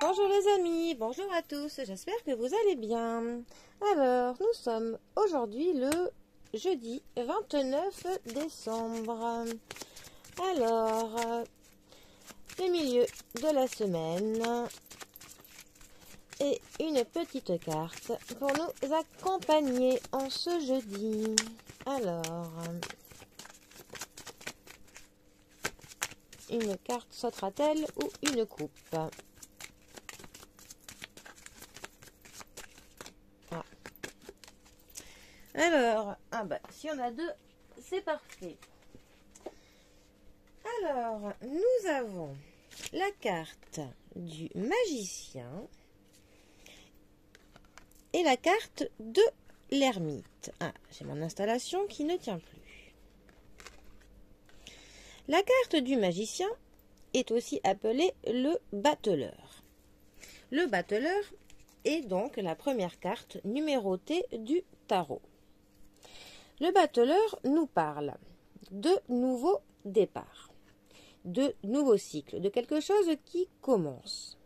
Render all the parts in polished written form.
Bonjour les amis, bonjour à tous, j'espère que vous allez bien. Alors, nous sommes aujourd'hui le jeudi 29 décembre. Alors, le milieu de la semaine et une petite carte pour nous accompagner en ce jeudi. Alors, une carte sautera-t-elle ou une coupe? Alors, si on a deux, c'est parfait. Alors, nous avons la carte du magicien et la carte de l'ermite. Ah, j'ai mon installation qui ne tient plus. La carte du magicien est aussi appelée le battleur. Le battleur est donc la première carte numérotée du tarot. Le battleur nous parle de nouveaux départs, de nouveaux cycles, de quelque chose qui commence,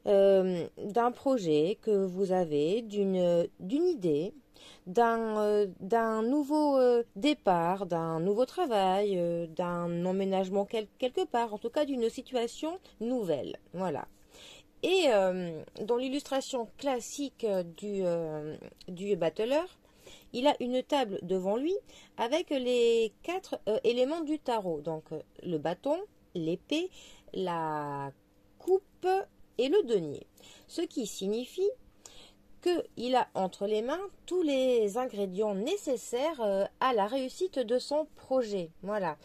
d'un projet que vous avez, d'une idée, d'un nouveau départ, d'un nouveau travail, d'un emménagement quelque part, en tout cas d'une situation nouvelle. Voilà. Et dans l'illustration classique du battleur, il a une table devant lui avec les 4 éléments du tarot. Donc le bâton, l'épée, la coupe et le denier. Ce qui signifie qu'il a entre les mains tous les ingrédients nécessaires à la réussite de son projet. Voilà.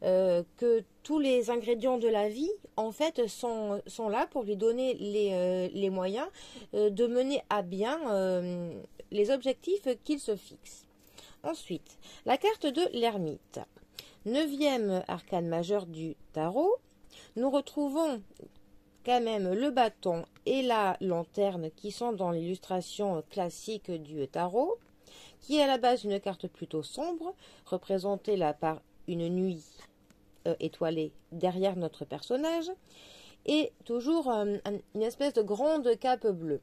Que tous les ingrédients de la vie, en fait, sont là pour lui donner les moyens de mener à bien les objectifs qu'il se fixe. Ensuite, la carte de l'ermite. 9e arcane majeur du tarot. Nous retrouvons quand même le bâton et la lanterne qui sont dans l'illustration classique du tarot, qui est à la base une carte plutôt sombre, représentée là par une nuit étoilée derrière notre personnage, et toujours une espèce de grande cape bleue.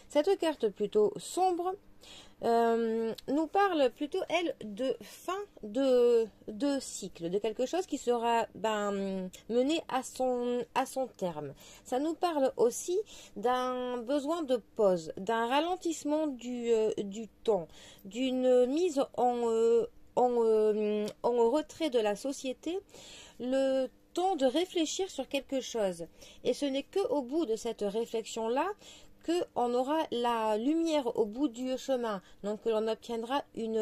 Cette carte plutôt sombre nous parle plutôt, elle, de fin de cycle, de quelque chose qui sera mené à son terme. Ça nous parle aussi d'un besoin de pause, d'un ralentissement du temps, d'une mise en retrait de la société, le temps de réfléchir sur quelque chose. Et ce n'est qu'au bout de cette réflexion-là qu'on aura la lumière au bout du chemin, donc que l'on obtiendra une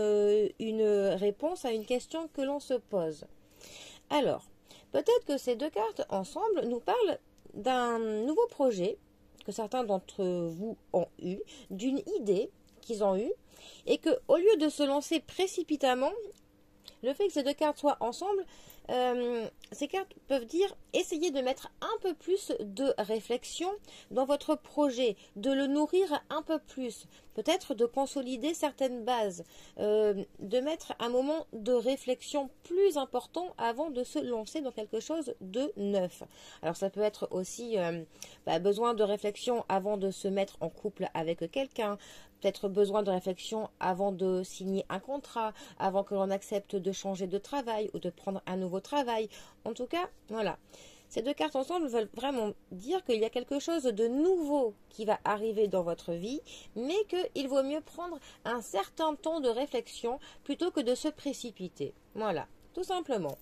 réponse à une question que l'on se pose. Alors, peut-être que ces deux cartes ensemble nous parlent d'un nouveau projet que certains d'entre vous ont eu, d'une idée qu'ils ont eue, et que au lieu de se lancer précipitamment, le fait que ces deux cartes soient ensemble, ces cartes peuvent dire essayez de mettre un peu plus de réflexion dans votre projet, de le nourrir un peu plus, peut-être de consolider certaines bases, de mettre un moment de réflexion plus important avant de se lancer dans quelque chose de neuf. Alors ça peut être aussi besoin de réflexion avant de se mettre en couple avec quelqu'un, peut-être besoin de réflexion avant de signer un contrat, avant que l'on accepte de changer de travail ou de prendre un nouveau travail. En tout cas, voilà. Ces deux cartes ensemble veulent vraiment dire qu'il y a quelque chose de nouveau qui va arriver dans votre vie, mais qu'il vaut mieux prendre un certain temps de réflexion plutôt que de se précipiter. Voilà, tout simplement.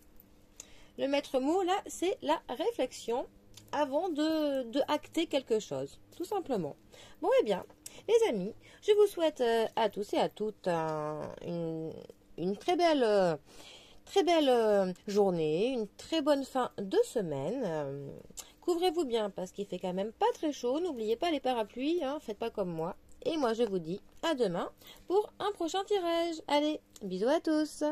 Le maître mot, là, c'est la réflexion avant de acter quelque chose, tout simplement. Bon, eh bien, les amis, je vous souhaite à tous et à toutes une très belle journée, une très bonne fin de semaine. Couvrez-vous bien parce qu'il fait quand même pas très chaud. N'oubliez pas les parapluies, hein, faites pas comme moi. Et moi, je vous dis à demain pour un prochain tirage. Allez, bisous à tous!